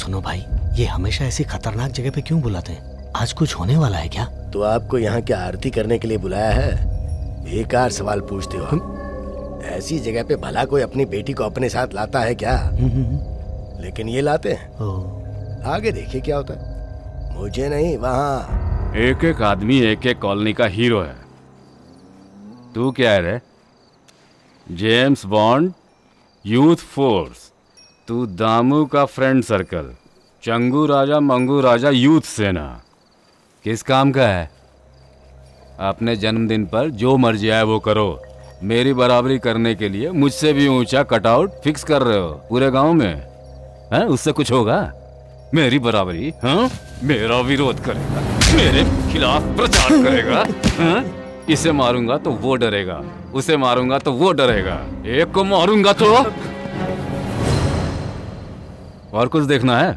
सुनो भाई, ये हमेशा ऐसी खतरनाक जगह पे क्यों बुलाते हैं? आज कुछ होने वाला है क्या? तो आपको यहाँ क्या आरती करने के लिए बुलाया है? बेकार सवाल पूछते हो। ऐसी जगह पे भला कोई अपनी बेटी को अपने साथ लाता है क्या? लेकिन ये लाते हैं। आगे देखिए क्या होता है। मुझे नहीं, वहाँ एक एक आदमी एक एक कॉलोनी का हीरो है। तू क्या है रे? James bond, youth force. तू दामू का फ्रेंड सर्कल, चंगू राजा मंगू राजा यूथ सेना। किस काम का है? अपने जन्मदिन पर जो मर्जी आए वो करो। मेरी बराबरी करने के लिए मुझसे भी ऊंचा कटआउट फिक्स कर रहे हो पूरे गांव में? हैं? उससे कुछ होगा? मेरी बराबरी? हाँ, मेरा विरोध करेगा, मेरे खिलाफ प्रचार करेगा। हाँ? इसे मारूंगा तो वो डरेगा, उसे मारूंगा तो वो डरेगा, एक को मारूंगा तो। और कुछ देखना है?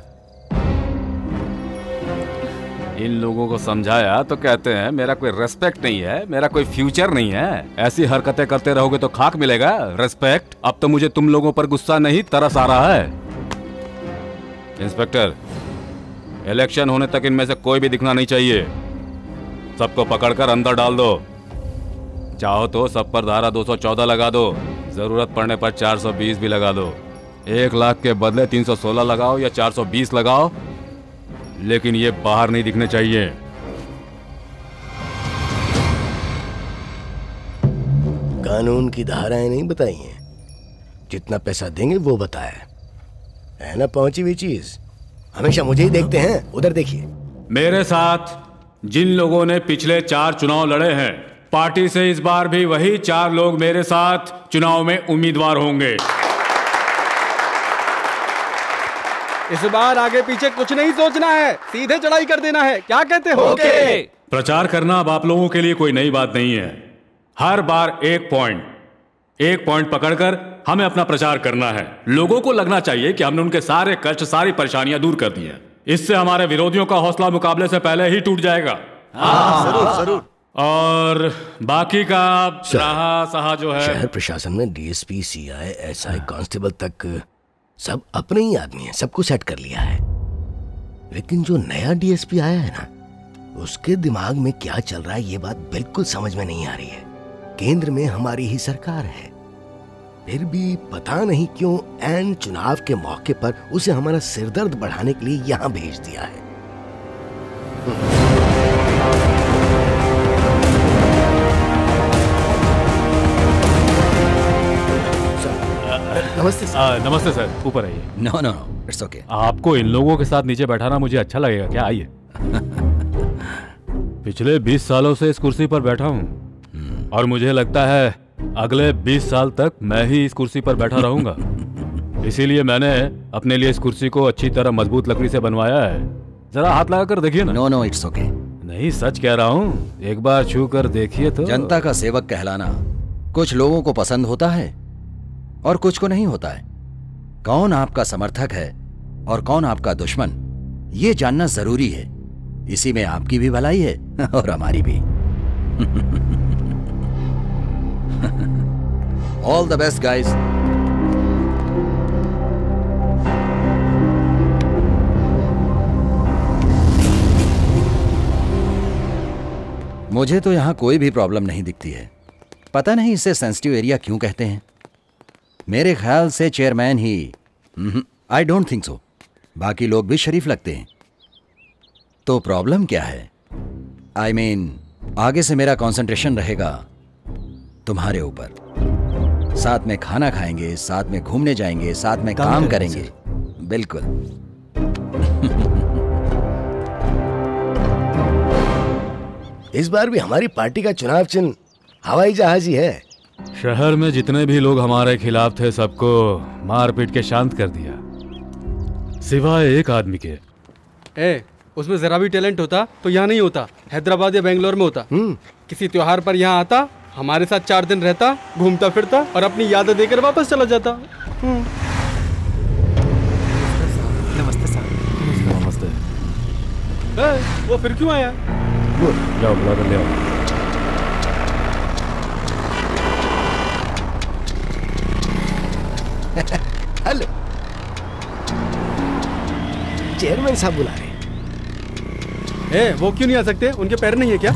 इन लोगों को समझाया तो कहते हैं मेरा कोई रेस्पेक्ट नहीं है, मेरा कोई फ्यूचर नहीं है। ऐसी हरकतें करते रहोगे तो खाक मिलेगा रेस्पेक्ट। अब तो मुझे तुम लोगों पर गुस्सा नहीं, तरस आ रहा है। इंस्पेक्टर, इलेक्शन होने तक इनमें से कोई भी दिखना नहीं चाहिए। सबको पकड़कर अंदर डाल दो। चाहो तो सब पर धारा 214 लगा दो, जरूरत पड़ने पर 420 भी लगा दो। 1 लाख के बदले 316 लगाओ या 420 लगाओ, लेकिन ये बाहर नहीं दिखने चाहिए। कानून की धाराएं नहीं बताई हैं, जितना पैसा देंगे वो बताया है ना। पहुंची हुई चीज हमेशा मुझे ही देखते हैं। उधर देखिए। मेरे साथ जिन लोगों ने पिछले 4 चुनाव लड़े हैं, पार्टी से इस बार भी वही 4 लोग मेरे साथ चुनाव में उम्मीदवार होंगे। इस बार आगे पीछे कुछ नहीं सोचना है, सीधे चढ़ाई कर देना है। क्या कहते हो? ओके। प्रचार करना अब आप लोगों के लिए कोई नई बात नहीं है। हर बार एक पॉइंट पकड़कर हमें अपना प्रचार करना है। लोगों को लगना चाहिए कि हमने उनके सारे कष्ट, सारी परेशानियां दूर कर दी हैं। इससे हमारे विरोधियों का हौसला मुकाबले से पहले ही टूट जाएगा। जरूर जरूर। और बाकी का रहा सहा जो है, शहर प्रशासन में डीएसपी, सीआई, एसआई, कांस्टेबल तक सब अपने ही आदमी हैं, सबको सेट कर लिया है। लेकिन जो नया डीएसपी आया है ना, उसके दिमाग में क्या चल रहा है ये बात बिल्कुल समझ में नहीं आ रही है। केंद्र में हमारी ही सरकार है, फिर भी पता नहीं क्यों ऐन चुनाव के मौके पर उसे हमारा सिरदर्द बढ़ाने के लिए यहां भेज दिया है। नमस्ते सर। नमस्ते सर, ऊपर आइए। No no it's okay. आपको इन लोगों के साथ नीचे बैठाना मुझे अच्छा लगेगा क्या? आइए। पिछले 20 सालों से इस कुर्सी पर बैठा हूँ और मुझे लगता है अगले 20 साल तक मैं ही इस कुर्सी पर बैठा रहूंगा। इसीलिए मैंने अपने लिए इस कुर्सी को अच्छी तरह मजबूत लकड़ी से बनवाया है। जरा हाथ लगा कर देखिए ना। No no it's okay. नहीं, सच कह रहा हूँ, एक बार छू कर देखिए तो। जनता का सेवक कहलाना कुछ लोगों को पसंद होता है और कुछ को नहीं होता है। कौन आपका समर्थक है और कौन आपका दुश्मन, ये जानना जरूरी है। इसी में आपकी भी भलाई है और हमारी भी। All the best guys. मुझे तो यहां कोई भी प्रॉब्लम नहीं दिखती है। पता नहीं इसे सेंसिटिव एरिया क्यों कहते हैं। मेरे ख्याल से chairman he. I don't think so. बाकी लोग भी शरीफ लगते हैं। तो प्रॉब्लम क्या है? आई मीन आगे से मेरा कंसंट्रेशन रहेगा तुम्हारे ऊपर। साथ में खाना खाएंगे, साथ में घूमने जाएंगे, साथ में काम करेंगे। बिल्कुल। इस बार भी हमारी पार्टी का चुनाव चिन्ह हवाई जहाज ही है। शहर में जितने भी लोग हमारे खिलाफ थे सबको मार पीट के शांत कर दिया, सिवाय एक आदमी के। उसमें जरा भी टैलेंट होता तो यहाँ नहीं होता, हैदराबाद या बेंगलोर में होता। किसी त्योहार पर यहाँ आता, हमारे साथ 4 दिन रहता, घूमता फिरता और अपनी यादें देकर वापस चला जाता। नमस्ते सर। नमस्ते। वो फिर क्यों आया? जाओ बुला कर ले आओ। हेलो। चेयरमैन साहब बुला रहे हैं। वो क्यों नहीं आ सकते? उनके पैर नहीं है क्या?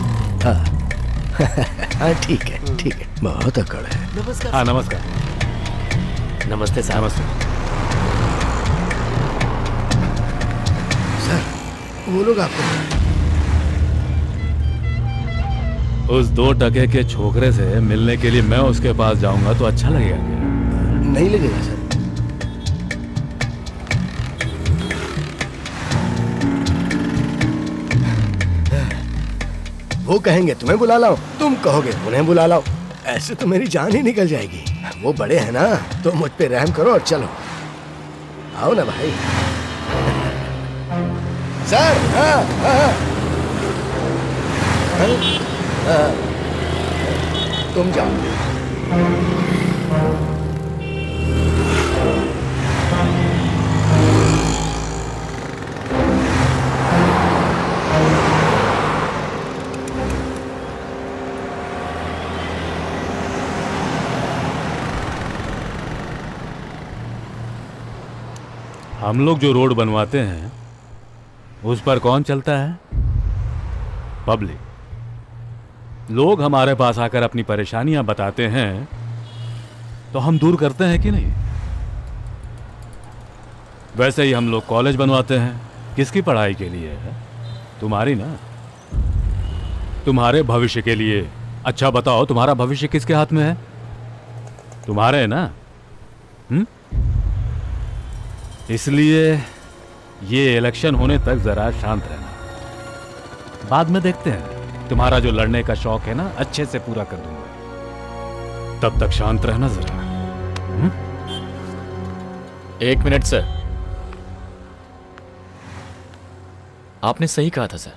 हाँ ठीक है ठीक है। बहुत अकड़ है। नमस्कार। हाँ नमस्कार। नमस्ते साहब। नमस्ते। सर वो लोग आपको उस 2 टके के छोकरे से मिलने के लिए मैं उसके पास जाऊंगा तो अच्छा लगेगा क्या? नहीं लगेगा सर। वो कहेंगे तुम्हें बुला लाओ, तुम कहोगे उन्हें बुला लाओ, ऐसे तो मेरी जान ही निकल जाएगी। वो बड़े हैं ना, तो मुझ पे रहम करो और चलो। आओ ना भाई। सर हाँ, हाँ, हाँ, तुम जाओ। हम लोग जो रोड बनवाते हैं उस पर कौन चलता है? पब्लिक। लोग हमारे पास आकर अपनी परेशानियां बताते हैं तो हम दूर करते हैं कि नहीं? वैसे ही हम लोग कॉलेज बनवाते हैं, किसकी पढ़ाई के लिए है? तुम्हारी ना, तुम्हारे भविष्य के लिए। अच्छा बताओ, तुम्हारा भविष्य किसके हाथ में है? तुम्हारे ना। इसलिए ये इलेक्शन होने तक जरा शांत रहना, बाद में देखते हैं। तुम्हारा जो लड़ने का शौक है ना, अच्छे से पूरा कर दूंगा, तब तक शांत रहना जरा। 1 मिनट सर। आपने सही कहा था सर,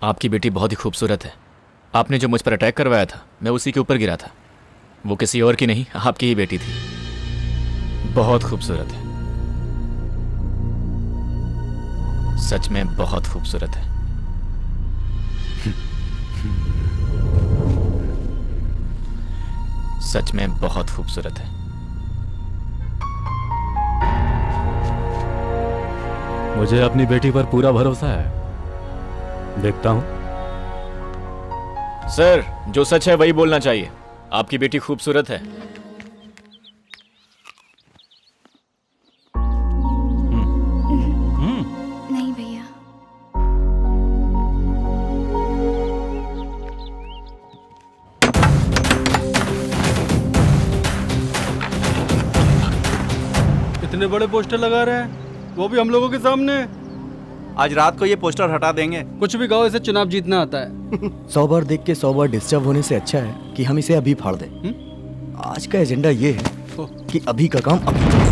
आपकी बेटी बहुत ही खूबसूरत है। आपने जो मुझ पर अटैक करवाया था, मैं उसी के ऊपर गिरा था। वो किसी और की नहीं, आपकी ही बेटी थी। बहुत खूबसूरत है, सच में बहुत खूबसूरत है। सच में बहुत खूबसूरत है। मुझे अपनी बेटी पर पूरा भरोसा है, देखता हूं। सर, जो सच है वही बोलना चाहिए। आपकी बेटी खूबसूरत है। नहीं भैया। इतने बड़े पोस्टर लगा रहे हैं, वो भी हम लोगों के सामने। आज रात को ये पोस्टर हटा देंगे। कुछ भी कहो, इसे चुनाव जीतना आता है। 100 बार देख के 100 बार डिस्टर्ब होने से अच्छा है कि हम इसे अभी फाड़ दें। आज का एजेंडा ये है कि अभी का काम अभी।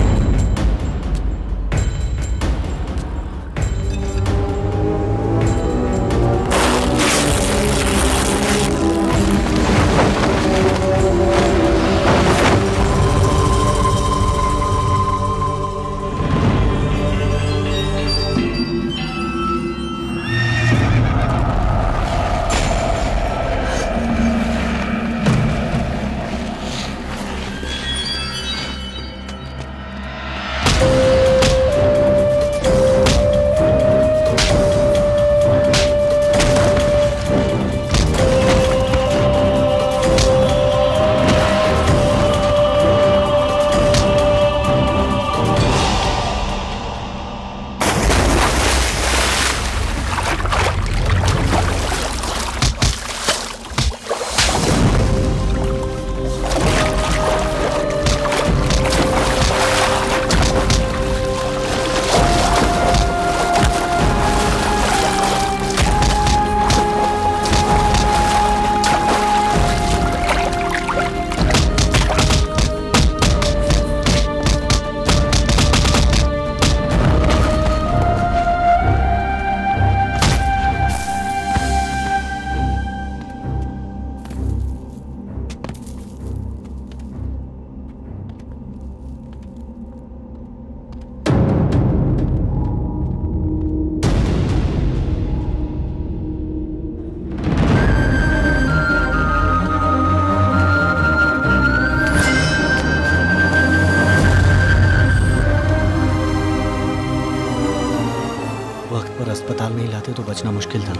बचना मुश्किल था।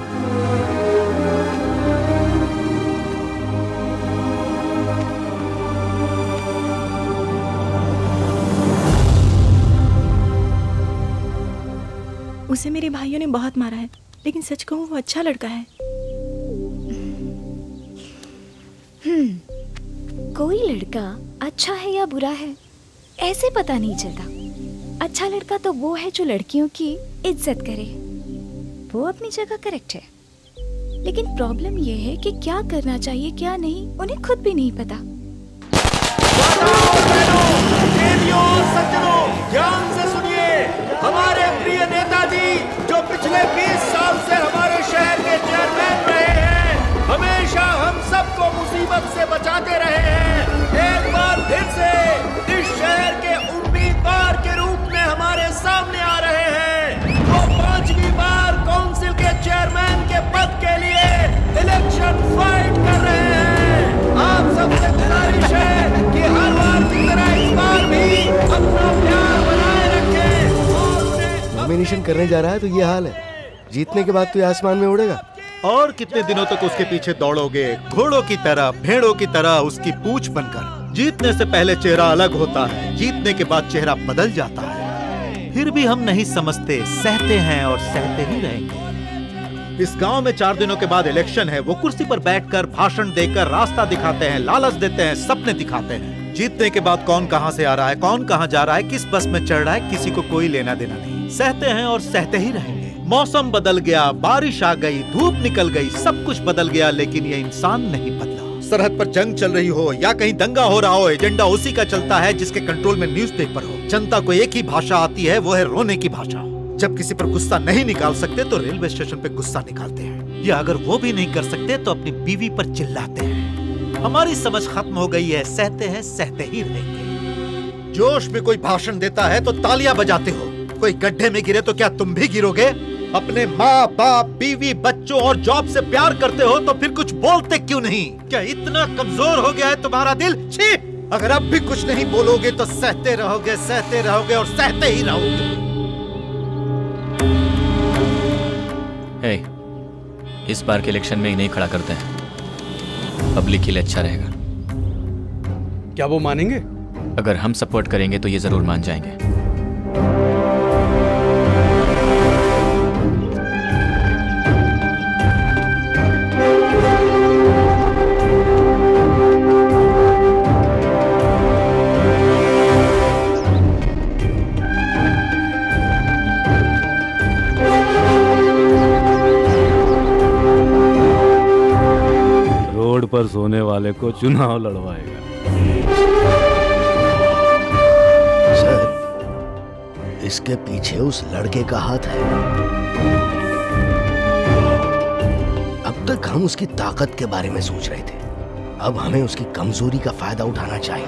उसे मेरे भाइयों ने बहुत मारा है, लेकिन सच कहूँ वो अच्छा लड़का है। कोई लड़का अच्छा है या बुरा है ऐसे पता नहीं चलता। अच्छा लड़का तो वो है जो लड़कियों की इज्जत करे। वो अपनी जगह करेक्ट है, लेकिन प्रॉब्लम ये है कि क्या करना चाहिए क्या नहीं उन्हें खुद भी नहीं पता। ध्यान से सुनिए, हमारे प्रिय नेताजी जो पिछले 20 साल से हमारे शहर के चेयरमैन रहे हैं, हमेशा हम सबको मुसीबत से बचाते रहे हैं। एक बार फिर से इस शहर के उम्मीदवार के रूप में हमारे सामने आ रहे हैं। वो 5वीं बार काउंसिल के चेयरमैन के पद के लिए इलेक्शन फाइट कर रहे हैं। आप सबसे गुजारिश है कि हर बार की तरह इस बार भी अपना प्यार बनाए रखें। नॉमिनेशन करने जा रहा है तो ये हाल है, जीतने के बाद तो ये आसमान में उड़ेगा। और कितने दिनों तक उसके पीछे दौड़ोगे, घोड़ों की तरह, भेड़ों की तरह उसकी पूंछ बनकर। जीतने से पहले चेहरा अलग होता है, जीतने के बाद चेहरा बदल जाता है। फिर भी हम नहीं समझते, सहते हैं और सहते ही रहेंगे। इस गांव में 4 दिनों के बाद इलेक्शन है। वो कुर्सी पर बैठकर भाषण देकर रास्ता दिखाते हैं, लालच देते हैं, सपने दिखाते हैं। जीतने के बाद कौन कहां से आ रहा है, कौन कहां जा रहा है, किस बस में चढ़ रहा है, किसी को कोई लेना देना नहीं। सहते हैं और सहते ही रहेंगे। मौसम बदल गया, बारिश आ गई, धूप निकल गई, सब कुछ बदल गया, लेकिन ये इंसान नहीं बदला। सरहद पर जंग चल रही हो या कहीं दंगा हो रहा हो, एजेंडा उसी का चलता है जिसके कंट्रोल में न्यूज़पेपर हो। जनता को एक ही भाषा आती है, वो है रोने की भाषा। जब किसी पर गुस्सा नहीं निकाल सकते तो रेलवे स्टेशन पे गुस्सा निकालते हैं, या अगर वो भी नहीं कर सकते तो अपनी बीवी पर चिल्लाते हैं। हमारी समझ खत्म हो गई है, सहते हैं, सहते ही रहेंगे। जोश में कोई भाषण देता है तो तालियां बजाते हो, कोई गड्ढे में गिरे तो क्या तुम भी गिरोगे? अपने माँ बाप, बीवी, बच्चों और जॉब से प्यार करते हो तो फिर कुछ बोलते क्यों नहीं? क्या इतना कमजोर हो गया है तुम्हारा दिल? छी! अगर अब भी कुछ नहीं बोलोगे तो सहते रहोगे और सहते ही रहोगे। हे, इस बार के इलेक्शन में इन्हें खड़ा करते हैं, पब्लिक के लिए अच्छा रहेगा। क्या वो मानेंगे? अगर हम सपोर्ट करेंगे तो ये जरूर मान जाएंगे। पर सोने वाले को चुनाव लड़वाएगा। सर, इसके पीछे उस लड़के का हाथ है। अब तक हम उसकी ताकत के बारे में सोच रहे थे, अब हमें उसकी कमजोरी का फायदा उठाना चाहिए।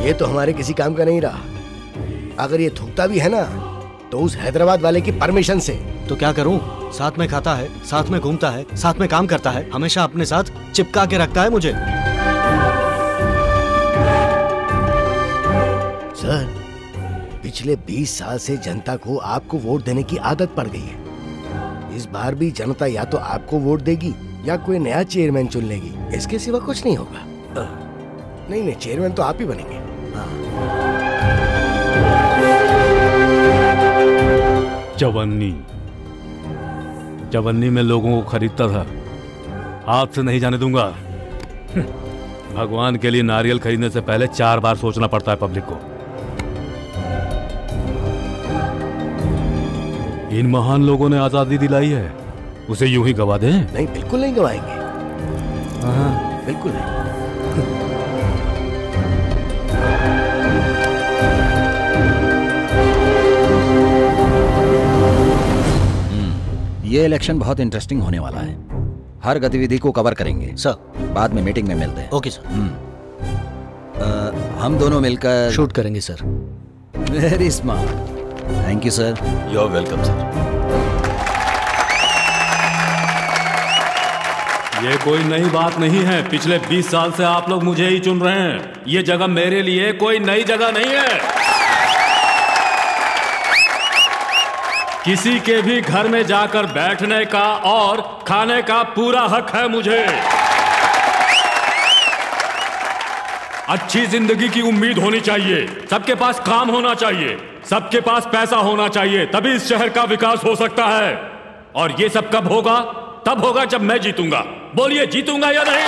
ये तो हमारे किसी काम का नहीं रहा। अगर ये थूकता भी है ना तो उस हैदराबाद वाले की परमिशन से। तो क्या करूं? साथ में खाता है, साथ में घूमता है, साथ में काम करता है, हमेशा अपने साथ चिपका के रखता है मुझे। सर, पिछले 20 साल से जनता को आपको वोट देने की आदत पड़ गई है। इस बार भी जनता या तो आपको वोट देगी या कोई नया चेयरमैन चुन लेगी, इसके सिवा कुछ नहीं होगा। नहीं, चेयरमैन तो आप ही बनेंगे। चवन्नी में लोगों को खरीदता था, हाथ से नहीं जाने दूंगा। भगवान के लिए नारियल खरीदने से पहले 4 बार सोचना पड़ता है पब्लिक को। इन महान लोगों ने आजादी दिलाई है, उसे यूं ही गवा दें? नहीं, बिल्कुल नहीं गवाएंगे। हाँ, बिल्कुल नहीं। ये इलेक्शन बहुत इंटरेस्टिंग होने वाला है। हर गतिविधि को कवर करेंगे सर। बाद में मीटिंग में मिलते हैं। Okay sir. हम दोनों मिलकर शूट करेंगे sir. Very smart. Thank you sir. You are welcome sir. ये कोई नई बात नहीं है। पिछले 20 साल से आप लोग मुझे ही चुन रहे हैं। ये जगह मेरे लिए कोई नई जगह नहीं है। किसी के भी घर में जाकर बैठने का और खाने का पूरा हक है मुझे। अच्छी जिंदगी की उम्मीद होनी चाहिए, सबके पास काम होना चाहिए, सबके पास पैसा होना चाहिए, तभी इस शहर का विकास हो सकता है। और ये सब कब होगा? तब होगा जब मैं जीतूंगा। बोलिए, जीतूंगा या नहीं?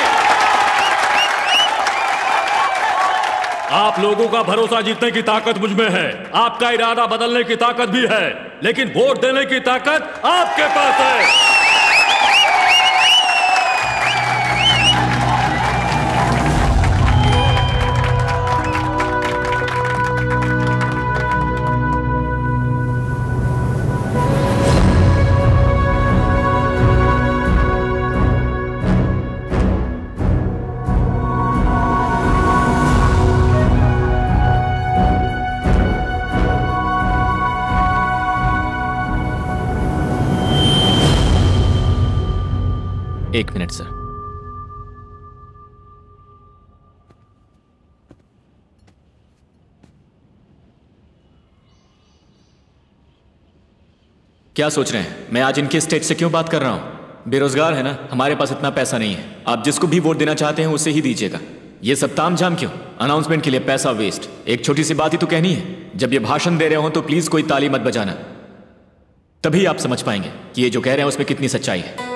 आप लोगों का भरोसा जीतने की ताकत मुझ में है, आपका इरादा बदलने की ताकत भी है, लेकिन वोट देने की ताकत आपके पास है। एक मिनट सर। क्या सोच रहे हैं मैं आज इनके स्टेज से क्यों बात कर रहा हूं? बेरोजगार है ना, हमारे पास इतना पैसा नहीं है। आप जिसको भी वोट देना चाहते हैं उसे ही दीजिएगा। ये सब तामझाम क्यों? अनाउंसमेंट के लिए पैसा वेस्ट। एक छोटी सी बात ही तो कहनी है। जब ये भाषण दे रहे हो तो प्लीज कोई ताली मत बजाना, तभी आप समझ पाएंगे कि ये जो कह रहे हैं उसमें कितनी सच्चाई है।